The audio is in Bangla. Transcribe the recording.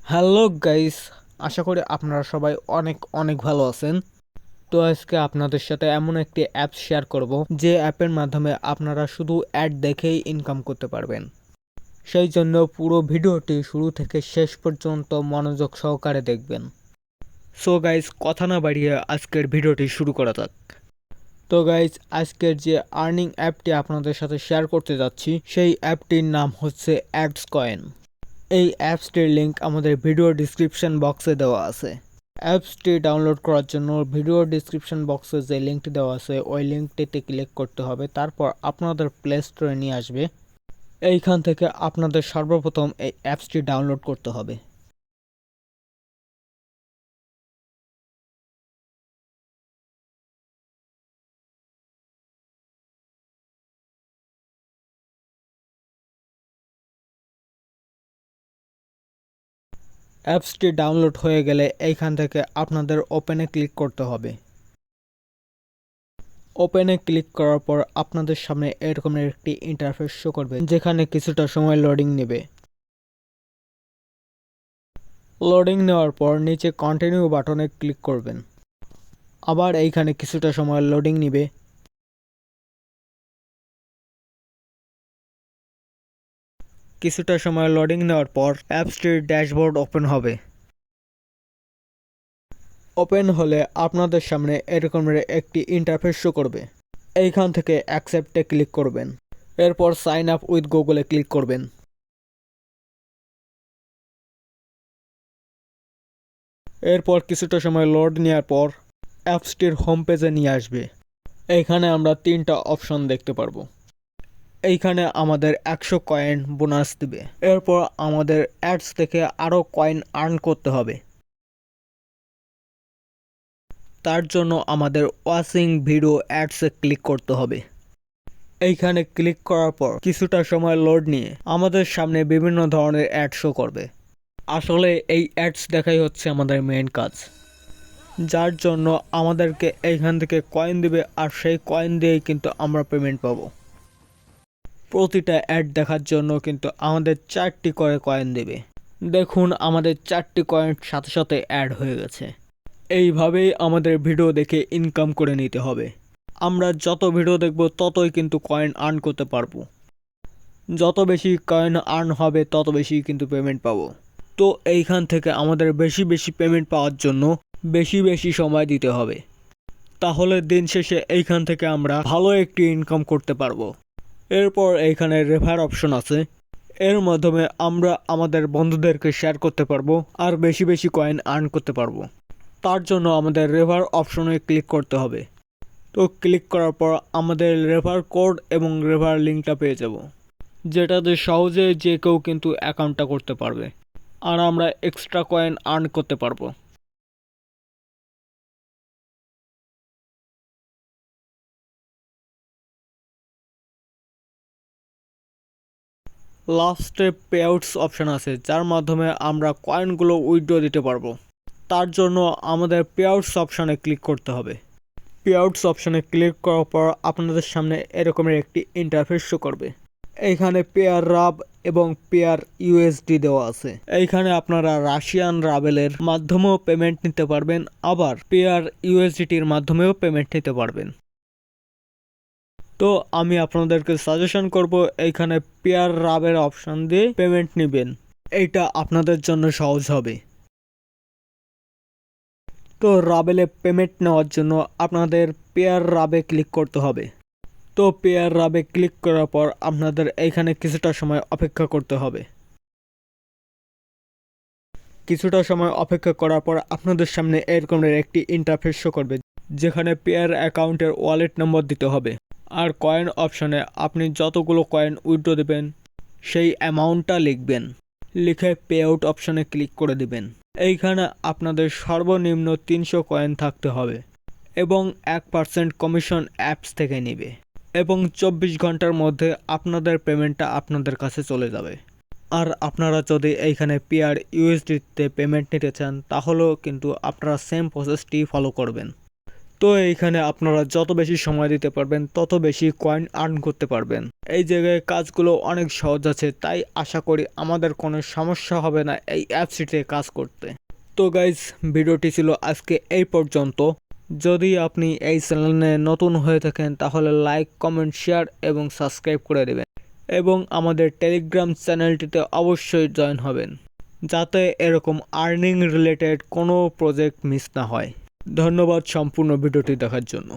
হ্যালো গাইস, আশা করি আপনারা সবাই অনেক অনেক ভালো আছেন। তো আজকে আপনাদের সাথে এমন একটি অ্যাপ শেয়ার করব যে অ্যাপের মাধ্যমে আপনারা শুধু অ্যাড দেখেই ইনকাম করতে পারবেন। সেই জন্য পুরো ভিডিওটি শুরু থেকে শেষ পর্যন্ত মনোযোগ সহকারে দেখবেন। সো গাইস, কথা না বাড়িয়ে আজকের ভিডিওটি শুরু করা যাক। তো গাইস, আজকের যে আর্নিং অ্যাপটি আপনাদের সাথে শেয়ার করতে যাচ্ছি সেই অ্যাপটির নাম হচ্ছে অ্যাডস কয়েন। এই অ্যাপসটির লিংক আমাদের ভিডিও ডিসক্রিপশন বক্সে দেওয়া আছে। অ্যাপসটি ডাউনলোড করার জন্য ভিডিও ডিসক্রিপশন বক্সে যে লিঙ্কটি দেওয়া আছে ওই লিঙ্কটিতে ক্লিক করতে হবে। তারপর আপনাদের প্লে স্টোরে নিয়ে আসবে। এইখান থেকে আপনাদের সর্বপ্রথম এই অ্যাপসটি ডাউনলোড করতে হবে। অ্যাপসটি ডাউনলোড হয়ে গেলে এইখান থেকে আপনাদের ওপেনে ক্লিক করতে হবে। ওপেনে ক্লিক করার পর আপনাদের সামনে এরকমের একটি ইন্টারফেস শো করবে, যেখানে কিছুটা সময় লোডিং নেবে। লোডিং নেওয়ার পর নিচে কন্টিনিউ বাটনে ক্লিক করবেন। আবার এইখানে কিছুটা সময় লোডিং নিবে। কিছুটা সময় লোডিং নেওয়ার পর অ্যাপসটির ড্যাশবোর্ড ওপেন হবে। ওপেন হলে আপনাদের সামনে এরকমের একটি ইন্টারফেস শো করবে। এইখান থেকে অ্যাকসেপ্টে ক্লিক করবেন। এরপর সাইন আপ উইথ গুগলে ক্লিক করবেন। এরপর কিছুটা সময় লোড নেওয়ার পর অ্যাপসটির হোম পেজে নিয়ে আসবে। এইখানে আমরা তিনটা অপশন দেখতে পারবো। এইখানে আমাদের 100 কয়েন বোনাস দিবে। এরপর আমাদের অ্যাডস থেকে আরও কয়েন আর্ন করতে হবে। তার জন্য আমাদের ওয়াচিং ভিডিও অ্যাডসে ক্লিক করতে হবে। এইখানে ক্লিক করার পর কিছুটা সময় লোড নিয়ে আমাদের সামনে বিভিন্ন ধরনের অ্যাড শো করবে। আসলে এই অ্যাডস দেখাই হচ্ছে আমাদের মেইন কাজ, যার জন্য আমাদেরকে এইখান থেকে কয়েন দিবে, আর সেই কয়েন দিয়েই কিন্তু আমরা পেমেন্ট পাবো। প্রতিটা অ্যাড দেখার জন্য কিন্তু আমাদের 4টি করে কয়েন দেবে। দেখুন, আমাদের 4টি কয়েন সাথে সাথে অ্যাড হয়ে গেছে। এইভাবেই আমাদের ভিডিও দেখে ইনকাম করে নিতে হবে। আমরা যত ভিডিও দেখব ততই কিন্তু কয়েন আর্ন করতে পারবো। যত বেশি কয়েন আর্ন হবে তত বেশি কিন্তু পেমেন্ট পাবো। তো এইখান থেকে আমাদের বেশি বেশি পেমেন্ট পাওয়ার জন্য বেশি বেশি সময় দিতে হবে। তাহলে দিন শেষে এইখান থেকে আমরা ভালো একটি ইনকাম করতে পারবো। এরপর এইখানে রেফার অপশন আছে। এর মাধ্যমে আমরা আমাদের বন্ধুদেরকে শেয়ার করতে পারবো আর বেশি বেশি কয়েন আর্ন করতে পারবো। তার জন্য আমাদের রেফার অপশনে ক্লিক করতে হবে। তো ক্লিক করার পর আমাদের রেফার কোড এবং রেফার লিঙ্কটা পেয়ে যাব, যেটাতে সহজে যে কেউ কিন্তু অ্যাকাউন্টটা করতে পারবে আর আমরা এক্সট্রা কয়েন আর্ন করতে পারবো। লাস্টে পে আউটস অপশান আছে, যার মাধ্যমে আমরা কয়েনগুলো উইথড্র দিতে পারবো। তার জন্য আমাদের পে আউটস অপশানে ক্লিক করতে হবে। পে আউটস অপশানে ক্লিক করার পর আপনাদের সামনে এরকমের একটি ইন্টারফেস শো করবে। এইখানে পেয়ার রাব এবং পেয়ার ইউএসডি দেওয়া আছে। এইখানে আপনারা রাশিয়ান রাবেলের মাধ্যমেও পেমেন্ট নিতে পারবেন, আবার পেয়ার ইউএসডিটির মাধ্যমেও পেমেন্ট নিতে পারবেন। তো আমি আপনাদেরকে সাজেশন করব এইখানে পেয়ার রাবের অপশান দিয়ে পেমেন্ট নেবেন। এইটা আপনাদের জন্য সহজ হবে। তো রাবেলে পেমেন্ট নেওয়ার জন্য আপনাদের পেয়ার রাবে ক্লিক করতে হবে। তো পেয়ার রাবে ক্লিক করার পর আপনাদের এইখানে কিছুটা সময় অপেক্ষা করতে হবে। কিছুটা সময় অপেক্ষা করার পর আপনাদের সামনে এরকমের একটি ইন্টারফেস শো করবে, যেখানে পেয়ার অ্যাকাউন্টের ওয়ালেট নম্বর দিতে হবে। আর কয়েন অপশানে আপনি যতগুলো কয়েন উইথড্র দেবেন সেই অ্যামাউন্টটা লিখবেন। লিখে পে আউট অপশানে ক্লিক করে দিবেন। এইখানে আপনাদের সর্বনিম্ন 300 কয়েন থাকতে হবে এবং 1% কমিশন অ্যাপস থেকে নেবে, এবং 24 ঘন্টার মধ্যে আপনাদের পেমেন্টটা আপনাদের কাছে চলে যাবে। আর আপনারা যদি এইখানে পেয়ার ইউএসডিতে পেমেন্ট নিতে চান তাহলেও কিন্তু আপনারা সেম প্রসেসটি ফলো করবেন। তো এইখানে আপনারা যত বেশি সময় দিতে পারবেন তত বেশি কয়েন আর্ন করতে পারবেন। এই জায়গায় কাজগুলো অনেক সহজ আছে, তাই আশা করি আমাদের কোনো সমস্যা হবে না এই অ্যাপসটিতে কাজ করতে। তো গাইজ, ভিডিওটি ছিল আজকে এই পর্যন্ত। যদি আপনি এই চ্যানেলে নতুন হয়ে থাকেন তাহলে লাইক, কমেন্ট, শেয়ার এবং সাবস্ক্রাইব করে দেবেন এবং আমাদের টেলিগ্রাম চ্যানেলটিতে অবশ্যই জয়েন হবেন, যাতে এরকম আর্নিং রিলেটেড কোনো প্রজেক্ট মিস না হয়। ধন্যবাদ সম্পূর্ণ ভিডিওটি দেখার জন্য।